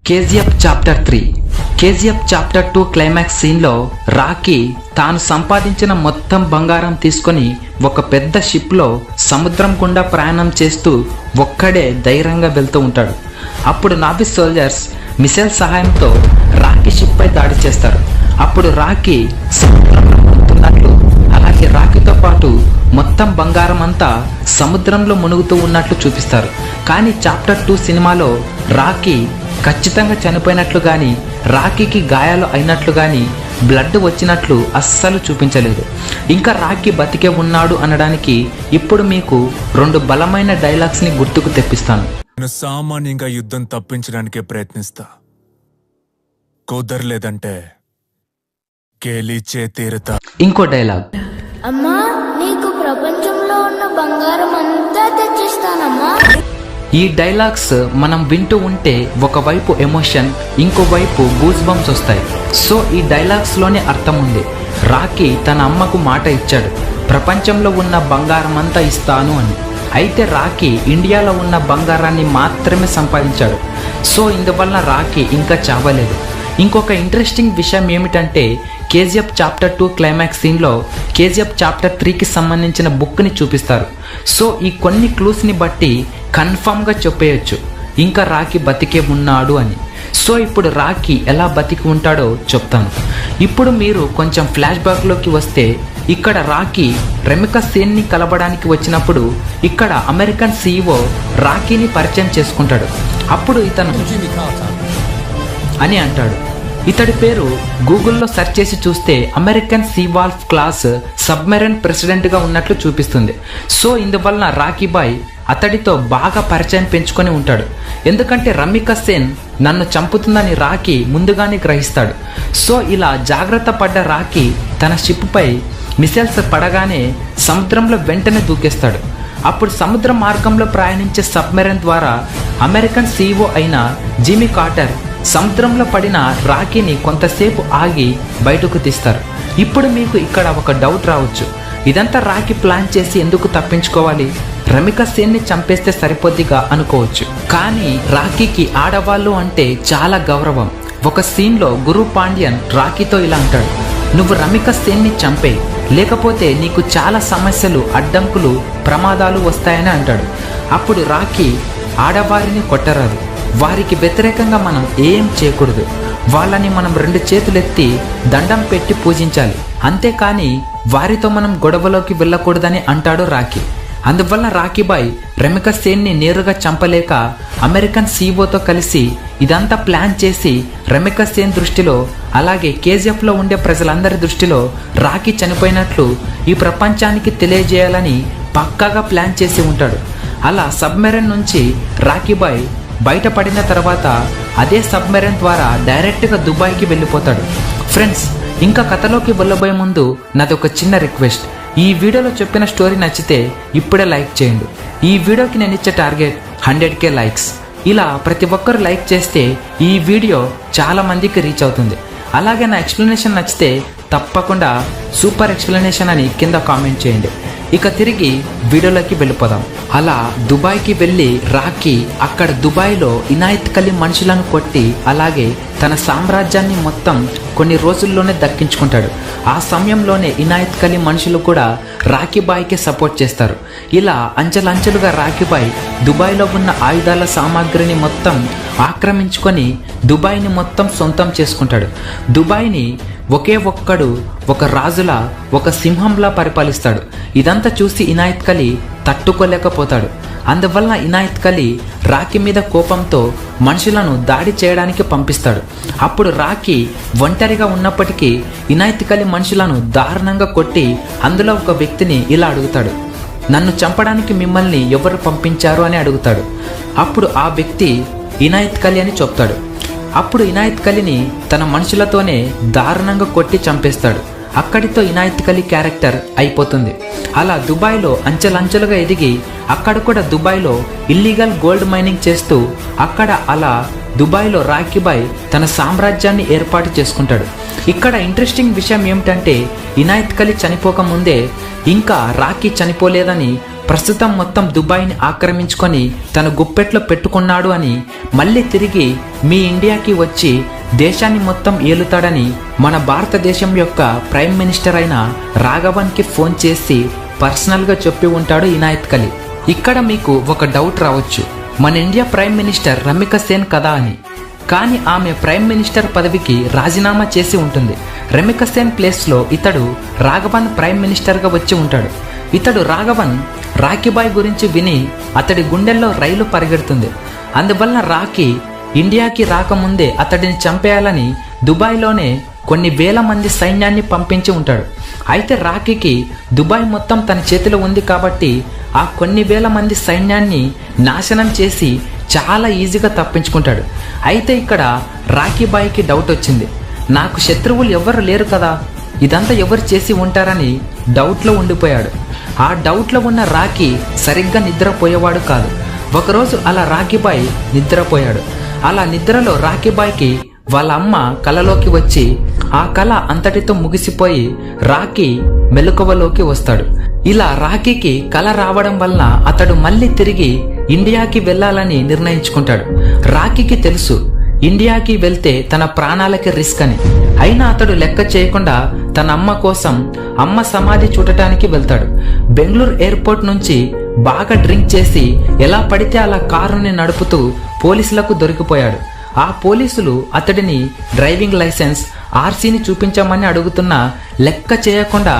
KGF chapter 3 KGF chapter 2 climax సీన్లో Rocky తాను సంపాదించిన మొత్తం బంగారం తీసుకొని ఒక పెద్ద షిప్లో సముద్రం గుండా ప్రయాణం చేస్తూ ఒక్కడే ధైర్యంగా వెళ్తూ ఉంటాడు. అప్పుడు నావీ సోల్జర్స్ మిసైల్ సహాయంతో రాకీ షిప్ పై దాడి చేస్తారు. అప్పుడు రాకీ సముద్రంలో మునుగుతున్నట్లు, అలాగే రాకీతో పాటు మొత్తం బంగారం అంతా సముద్రంలో మునుగుతూ ఉన్నట్లు చూపిస్తారు. కానీ చాప్టర్ 2 సినిమాలో రాకీ ఖచ్చితంగా చనిపోయినట్లు కానీ, రాకీకి గాయాలు అయినట్లు కానీ, బ్లడ్ వచ్చినట్లు అస్సలు చూపించలేదు. ఇంకా రాకీ బతికే ఉన్నాడు అనడానికి ఇప్పుడు మీకు 2 బలమైన డైలాగ్స్ని గుర్తుకు తెప్పిస్తాను. నేను సామాన్యంగా యుద్ధం తప్పించడానికే ప్రయత్నిస్తా, కుదరలేదంటే కేలీచే తీరుతా. ఇంకో డైలాగ్, అమ్మా నీకు ప్రపంచంలో ఉన్న బంగారం అంతా తెచ్చిస్తానమ్మా. ఈ డైలాగ్స్ మనం వింటూ ఉంటే ఒకవైపు ఎమోషన్, ఇంకోవైపు గూస్ బంప్స్ వస్తాయి. సో ఈ డైలాగ్స్లోనే అర్థం ఉంది. రాకీ తన అమ్మకు మాట ఇచ్చాడు, ప్రపంచంలో ఉన్న బంగారం అంతా ఇస్తాను అని. అయితే రాకీ ఇండియాలో ఉన్న బంగారాన్ని మాత్రమే సంపాదించాడు. సో ఇందువల్ల రాకీ ఇంకా చావలేదు. ఇంకొక ఇంట్రెస్టింగ్ విషయం ఏమిటంటే కేజీఎఫ్ చాప్టర్ 2 క్లైమాక్స్ సీన్లో కేజీఎఫ్ చాప్టర్ 3కి సంబంధించిన బుక్ని చూపిస్తారు. సో ఈ కొన్ని క్లూస్ని బట్టి కన్ఫామ్గా చెప్పేయచ్చు ఇంకా రాకీ బతికే ఉన్నాడు అని. సో ఇప్పుడు రాకీ ఎలా బతికి ఉంటాడో చెప్తాను. ఇప్పుడు మీరు కొంచెం ఫ్లాష్ బ్యాక్లోకి వస్తే, ఇక్కడ రాకీ రెమికా సేన్ని కలవడానికి వచ్చినప్పుడు ఇక్కడ అమెరికన్ CEO రాకీని పరిచయం చేసుకుంటాడు. అప్పుడు ఇతను అని అంటాడు. ఇతడి పేరు గూగుల్లో సెర్చ్ చేసి చూస్తే American Seawolf class submarine ప్రెసిడెంట్గా ఉన్నట్లు చూపిస్తుంది. సో ఇందువలన రాకీ బాయ్ అతడితో బాగా పరిచయం పెంచుకొని ఉంటాడు. ఎందుకంటే రమికా సేన్ నన్ను చంపుతుందని రాకీ ముందుగానే గ్రహిస్తాడు. సో ఇలా జాగ్రత్త పడ్డ రాకీ తన షిప్ పై మిసైల్స్ పడగానే సముద్రంలో వెంటనే దూకేస్తాడు. అప్పుడు సముద్ర మార్గంలో ప్రయాణించే సబ్మెరైన్ ద్వారా అమెరికన్ CEO అయిన జిమ్మీ కార్టర్ సముద్రంలో పడిన రాకీని కొంతసేపు ఆగి బయటకు తీస్తారు. ఇప్పుడు మీకు ఇక్కడ ఒక డౌట్ రావచ్చు, ఇదంతా రాకీ ప్లాన్ చేసి ఎందుకు తప్పించుకోవాలి, రమికా సేన్ని చంపేస్తే సరిపోద్దిగా అనుకోవచ్చు. కానీ రాకీకి ఆడవాళ్ళు అంటే చాలా గౌరవం. ఒక సీన్లో గురు పాండ్యన్ రాకీతో ఇలా అంటాడు, నువ్వు రమికా సేన్ని చంపే, లేకపోతే నీకు చాలా సమస్యలు, అడ్డంకులు, ప్రమాదాలు వస్తాయని అంటాడు. అప్పుడు రాకీ ఆడవారిని కొట్టరాదు, వారికి వ్యతిరేకంగా మనం ఏం చేయకూడదు, వాళ్ళని మనం 2 చేతులెత్తి దండం పెట్టి పూజించాలి, అంతేకాని వారితో మనం గొడవలోకి వెళ్ళకూడదని అంటాడు రాకీ. అందువల్ల రాకీ బాయ్ రమికా సేన్ని నేరుగా చంపలేక అమెరికన్ CEOతో కలిసి ఇదంతా ప్లాన్ చేసి రమికా సేన్ దృష్టిలో, అలాగే కేజీఎఫ్లో ఉండే ప్రజలందరి దృష్టిలో రాకీ చనిపోయినట్లు ఈ ప్రపంచానికి తెలియజేయాలని పక్కాగా ప్లాన్ చేసి ఉంటాడు. అలా సబ్మెరైన్ నుంచి రాకీ బాయ్ బయటపడిన తర్వాత అదే సబ్మెరైన్ ద్వారా డైరెక్ట్గా దుబాయ్కి వెళ్ళిపోతాడు. ఫ్రెండ్స్, ఇంకా కథలోకి వెళ్ళబోయే ముందు నాది ఒక చిన్న రిక్వెస్ట్. ఈ వీడియోలో చెప్పిన స్టోరీ నచ్చితే ఇప్పుడే లైక్ చేయండి. ఈ వీడియోకి నేను ఇచ్చే టార్గెట్ 100K లైక్స్. ఇలా ప్రతి ఒక్కరు లైక్ చేస్తే ఈ వీడియో చాలా మందికి రీచ్ అవుతుంది. అలాగే నా ఎక్స్ప్లెనేషన్ నచ్చితే తప్పకుండా సూపర్ ఎక్స్ప్లెనేషన్ అని కింద కామెంట్ చేయండి. ఇక తిరిగి వీడియోలోకి వెళ్ళిపోదాం. అలా దుబాయ్కి వెళ్ళి రాకీ అక్కడ దుబాయ్లో ఇనాయత్ కలీ మనుషులను కొట్టి, అలాగే తన సామ్రాజ్యాన్ని మొత్తం కొన్ని రోజుల్లోనే దక్కించుకుంటాడు. ఆ సమయంలోనే ఇనాయత్ కలీ మనుషులు కూడా రాకీ బాయ్కి సపోర్ట్ చేస్తారు. ఇలా అంచెలంచెలుగా రాకీ బాయ్ దుబాయ్లో ఉన్న ఆయుధాల సామాగ్రిని మొత్తం ఆక్రమించుకొని దుబాయ్ని మొత్తం సొంతం చేసుకుంటాడు. దుబాయ్ని ఒకే ఒక్కడు ఒక రాజులా, ఒక సింహంలా పరిపాలిస్తాడు. ఇదంతా చూసి ఇనాయత్ కలీ తట్టుకోలేకపోతాడు. అందువల్ల ఇనాయత్ కలీ రాకీ మీద కోపంతో మనుషులను దాడి చేయడానికి పంపిస్తాడు. అప్పుడు రాకీ ఒంటరిగా ఉన్నప్పటికీ ఇనాయత్ కలీ మనుషులను దారుణంగా కొట్టి అందులో ఒక వ్యక్తిని ఇలా అడుగుతాడు, నన్ను చంపడానికి మిమ్మల్ని ఎవరు పంపించారు అని అడుగుతాడు. అప్పుడు ఆ వ్యక్తి ఇనాయత్ కలీ అని చెప్తాడు. అప్పుడు ఇనాయత్ కలీని తన మనుషులతోనే దారుణంగా కొట్టి చంపేస్తాడు. అక్కడితో ఇనాయత్ కలీ క్యారెక్టర్ అయిపోతుంది. అలా దుబాయ్లో అంచెలంచెలుగా ఎదిగి అక్కడ కూడా దుబాయ్లో ఇల్లీగల్ గోల్డ్ మైనింగ్ చేస్తూ అక్కడ అలా దుబాయ్లో రాకీ బాయ్ తన సామ్రాజ్యాన్ని ఏర్పాటు చేసుకుంటాడు. ఇక్కడ ఇంట్రెస్టింగ్ విషయం ఏమిటంటే ఇనాయత్ కలీ చనిపోకముందే ఇంకా రాకీ చనిపోలేదని ప్రస్తుతం మొత్తం దుబాయ్ని ఆక్రమించుకొని తన గుప్పెట్లో పెట్టుకున్నాడు అని, మళ్ళీ తిరిగి మీ ఇండియాకి వచ్చి దేశాన్ని మొత్తం ఏలుతాడని మన భారతదేశం యొక్క ప్రైమ్ మినిస్టర్ అయిన రాఘవన్కి ఫోన్ చేసి పర్సనల్గా చెప్పి ఉంటాడు ఇనాయత్ కలీ. ఇక్కడ మీకు ఒక డౌట్ రావచ్చు, మన ఇండియా ప్రైమ్ మినిస్టర్ రమిక సేన్ కదా అని. కానీ ఆమె ప్రైమ్ మినిస్టర్ పదవికి రాజీనామా చేసి ఉంటుంది. రమిక సేన్ ప్లేస్లో ఇతడు రాఘవన్ ప్రైమ్ మినిస్టర్గా వచ్చి ఉంటాడు. ఇతడు రాఘవన్ రాఖీబాయ్ గురించి విని అతడి గుండెల్లో రైలు పరిగెడుతుంది. అందువలన రాఖీ ఇండియాకి రాకముందే అతడిని చంపేయాలని దుబాయ్లోనే కొన్ని వేల మంది సైన్యాన్ని పంపించి ఉంటాడు. అయితే రాఖీకి దుబాయ్ మొత్తం తన చేతిలో ఉంది కాబట్టి ఆ కొన్ని వేల మంది సైన్యాన్ని నాశనం చేసి చాలా ఈజీగా తప్పించుకుంటాడు. అయితే ఇక్కడ రాఖీబాయ్కి డౌట్ వచ్చింది, నాకు శత్రువులు ఎవరు లేరు కదా, ఇదంతా ఎవరు చేసి ఉంటారని డౌట్లో ఉండిపోయాడు. ఆ డౌట్లో ఉన్న రాఖీ సరిగ్గా నిద్రపోయేవాడు కాదు. ఒకరోజు అలా రాఖీబాయ్ నిద్రపోయాడు. అలా నిద్రలో రాఖీబాయ్కి వాళ్ళ అమ్మ కలలోకి వచ్చి ఆ కళ అంతటితో ముగిసిపోయి రాఖీ మెలకువలోకి వస్తాడు. ఇలా రాఖీకి కళ రావడం వలన అతడు మళ్ళీ తిరిగి ఇండియాకి వెళ్ళాలని నిర్ణయించుకుంటాడు. రాఖీకి తెలుసు ఇండియాకి వెళ్తే తన ప్రాణాలకి రిస్క్ అని. అయినా అతడు లెక్క చేయకుండా తన అమ్మ కోసం అమ్మ సమాధి చూడటానికి వెళ్తాడు. బెంగళూరు ఎయిర్పోర్ట్ నుంచి బాగా డ్రింక్ చేసి ఎలా పడితే అలా కారుని నడుపుతూ పోలీసులకు దొరికిపోయాడు. ఆ పోలీసులు అతడిని డ్రైవింగ్ లైసెన్స్ ఆర్సీని చూపించమని అడుగుతున్నా లెక్క చేయకుండా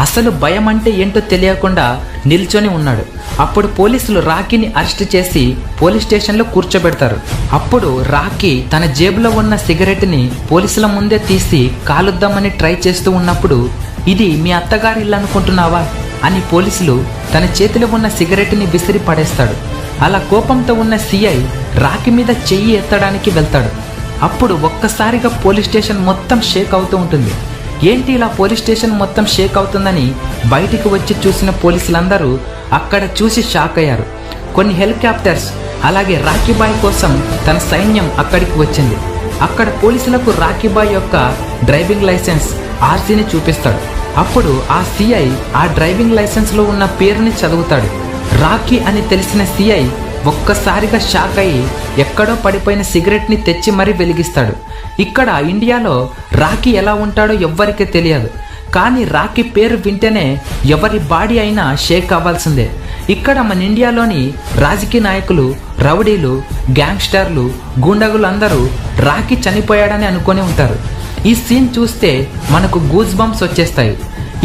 అసలు భయం అంటే ఏంటో తెలియకుండా నిల్చొని ఉన్నాడు. అప్పుడు పోలీసులు రాఖీని అరెస్ట్ చేసి పోలీస్ స్టేషన్లో కూర్చోబెడతారు. అప్పుడు రాఖీ తన జేబులో ఉన్న సిగరెట్ని పోలీసుల ముందే తీసి కాలుద్దామని ట్రై చేస్తూ ఉన్నప్పుడు, ఇది మీ అత్తగారి ఇల్లు అనుకుంటున్నావా అని పోలీసులు తన చేతిలో ఉన్న సిగరెట్ని విసిరి పడేస్తాడు. అలా కోపంతో ఉన్న సిఐ రాఖీ మీద చెయ్యి ఎత్తడానికి వెళ్తాడు. అప్పుడు ఒక్కసారిగా పోలీస్ స్టేషన్ మొత్తం షేక్ అవుతూ ఉంటుంది. ఏంటి ఇలా పోలీస్ స్టేషన్ మొత్తం షేక్ అవుతుందని బయటికి వచ్చి చూసిన పోలీసులందరూ అక్కడ చూసి షాక్ అయ్యారు. కొన్ని హెలికాప్టర్స్ అలాగే రాఖీబాయ్ కోసం తన సైన్యం అక్కడికి వచ్చింది. అక్కడ పోలీసులకు రాఖీబాయ్ యొక్క డ్రైవింగ్ లైసెన్స్ ఆర్సీని చూపిస్తాడు. అప్పుడు ఆ సిఐ ఆ డ్రైవింగ్ లైసెన్స్లో ఉన్న పేరుని చదువుతాడు. రాఖీ అని తెలిసిన సిఐ ఒక్కసారిగా షాక్ అయ్యి ఎక్కడో పడిపోయిన సిగరెట్ని తెచ్చి మరీ వెలిగిస్తాడు. ఇక్కడ ఇండియాలో రాఖీ ఎలా ఉంటాడో ఎవ్వరికీ తెలియదు. కానీ రాఖీ పేరు వింటేనే ఎవరి బాడీ అయినా షేక్ అవ్వాల్సిందే. ఇక్కడ మన ఇండియాలోని రాజకీయ నాయకులు, రౌడీలు, గ్యాంగ్స్టర్లు, గూండాగులు అందరూ రాఖీ చనిపోయాడని అనుకొని ఉంటారు. ఈ సీన్ చూస్తే మనకు గూస్ బంప్స్ వచ్చేస్తాయి.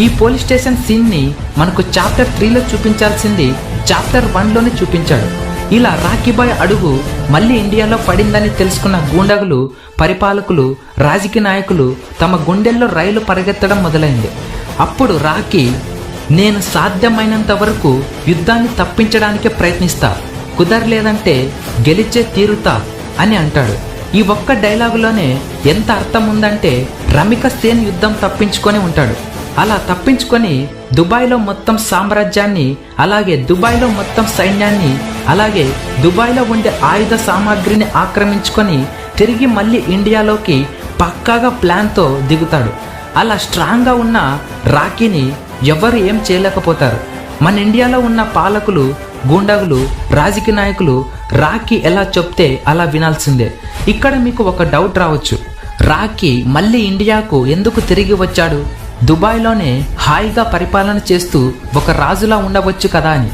ఈ పోలీస్ స్టేషన్ సీన్ని మనకు చాప్టర్ 3లో చూపించాల్సింది చాప్టర్ 1లోనే చూపించాడు. ఇలా రాఖీబాయ్ అడుగు మళ్ళీ ఇండియాలో పడిందని తెలుసుకున్న గూండాగులు, పరిపాలకులు, రాజకీయ నాయకులు తమ గుండెల్లో రైలు పరిగెత్తడం మొదలైంది. అప్పుడు రాఖీ, నేను సాధ్యమైనంత వరకు యుద్ధాన్ని తప్పించడానికి ప్రయత్నిస్తా, కుదరలేదంటే గెలిచే తీరుతా అని అంటాడు. ఈ ఒక్క డైలాగులోనే ఎంత అర్థం ఉందంటే రమిక సేన్ యుద్ధం తప్పించుకొని ఉంటాడు. అలా తప్పించుకొని దుబాయ్లో మొత్తం సామ్రాజ్యాన్ని, అలాగే దుబాయ్లో మొత్తం సైన్యాన్ని, అలాగే దుబాయ్లో ఉండే ఆయుధ సామాగ్రిని ఆక్రమించుకొని తిరిగి మళ్ళీ ఇండియాలోకి పక్కాగా ప్లాన్తో దిగుతాడు. అలా స్ట్రాంగ్గా ఉన్న రాఖీని ఎవరు ఏం చేయలేకపోతారు. మన ఇండియాలో ఉన్న పాలకులు, గూండాగులు, రాజకీయ నాయకులు రాఖీ ఎలా చెప్తే అలా వినాల్సిందే. ఇక్కడ మీకు ఒక డౌట్ రావచ్చు, రాఖీ మళ్ళీ ఇండియాకు ఎందుకు తిరిగి వచ్చాడు? దుబాయ్లోనే హాయిగా పరిపాలన చేస్తూ ఒక రాజులా ఉండవచ్చు కదా అని.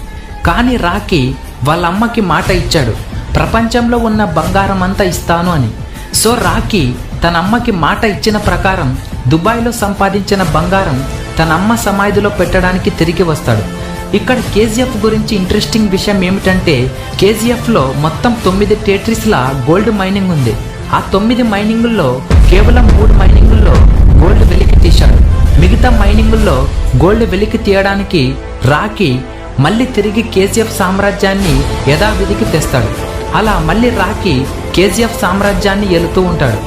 కానీ రాఖీ వాళ్ళ అమ్మకి మాట ఇచ్చాడు, ప్రపంచంలో ఉన్న బంగారం అంతా ఇస్తాను అని. సో రాఖీ తన అమ్మకి మాట ఇచ్చిన ప్రకారం దుబాయ్లో సంపాదించిన బంగారం తన అమ్మ సమాధిలో పెట్టడానికి తిరిగి వస్తాడు. ఇక్కడ కేజీఎఫ్ గురించి ఇంట్రెస్టింగ్ విషయం ఏమిటంటే, కేజీఎఫ్లో మొత్తం 9 టెరిటరీస్ల గోల్డ్ మైనింగ్ ఉంది. ఆ 9 మైనింగుల్లో కేవలం 3 మైనింగుల్లో గోల్డ్ వెలికి తీశాడు. మిగతా మైనింగుల్లో గోల్డ్ వెలికి తీయడానికి రాఖీ మళ్ళీ తిరిగి కేజీఎఫ్ సామ్రాజ్యాన్ని యథావిధికి తెస్తాడు. అలా మళ్ళీ రాఖీ కేజీఎఫ్ సామ్రాజ్యాన్ని ఏలుతూ ఉంటాడు.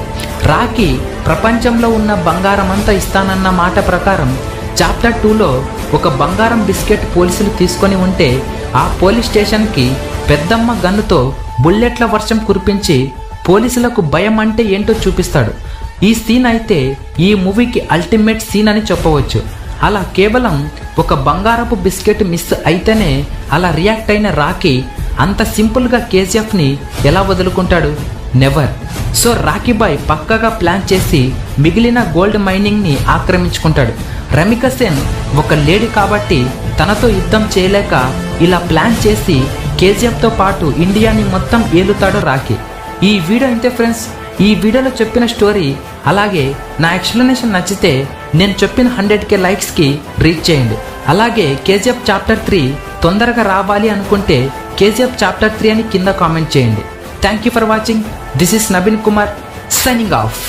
రాఖీ ప్రపంచంలో ఉన్న బంగారం అంతా ఇస్తానన్న మాట ప్రకారం చాప్టర్ 2లో ఒక బంగారం బిస్కెట్ పోలీసులు తీసుకొని ఉంటే ఆ పోలీస్ స్టేషన్కి పెద్దమ్మ గన్నుతో బుల్లెట్ల వర్షం కురిపించి పోలీసులకు భయం అంటే ఏంటో చూపిస్తాడు. ఈ సీన్ అయితే ఈ మూవీకి అల్టిమేట్ సీన్ అని చెప్పవచ్చు. అలా కేవలం ఒక బంగారపు బిస్కెట్ మిస్ అయితేనే అలా రియాక్ట్ అయిన రాకీ అంత సింపుల్గా కేజీఎఫ్ని ఎలా వదులుకుంటాడు? నెవర్. సో రాకీ బాయ్ పక్కగా ప్లాన్ చేసి మిగిలిన గోల్డ్ మైనింగ్ని ఆక్రమించుకుంటాడు. రమిక సేన్ ఒక లేడీ కాబట్టి తనతో యుద్ధం చేయలేక ఇలా ప్లాన్ చేసి కేజీఎఫ్తో పాటు ఇండియాని మొత్తం ఏలుతాడు రాకీ. ఈ వీడియో ఇంతే ఫ్రెండ్స్. ఈ వీడియోలో చెప్పిన స్టోరీ అలాగే నా ఎక్స్ప్లెనేషన్ నచ్చితే నేను చెప్పిన 100K లైక్స్కి రీచ్ చేయండి. అలాగే కేజీఎఫ్ చాప్టర్ 3 తొందరగా రావాలి అనుకుంటే కేజీఎఫ్ చాప్టర్ 3 అని కింద కామెంట్ చేయండి. Thank you for watching. This is Naveen Kumar signing off.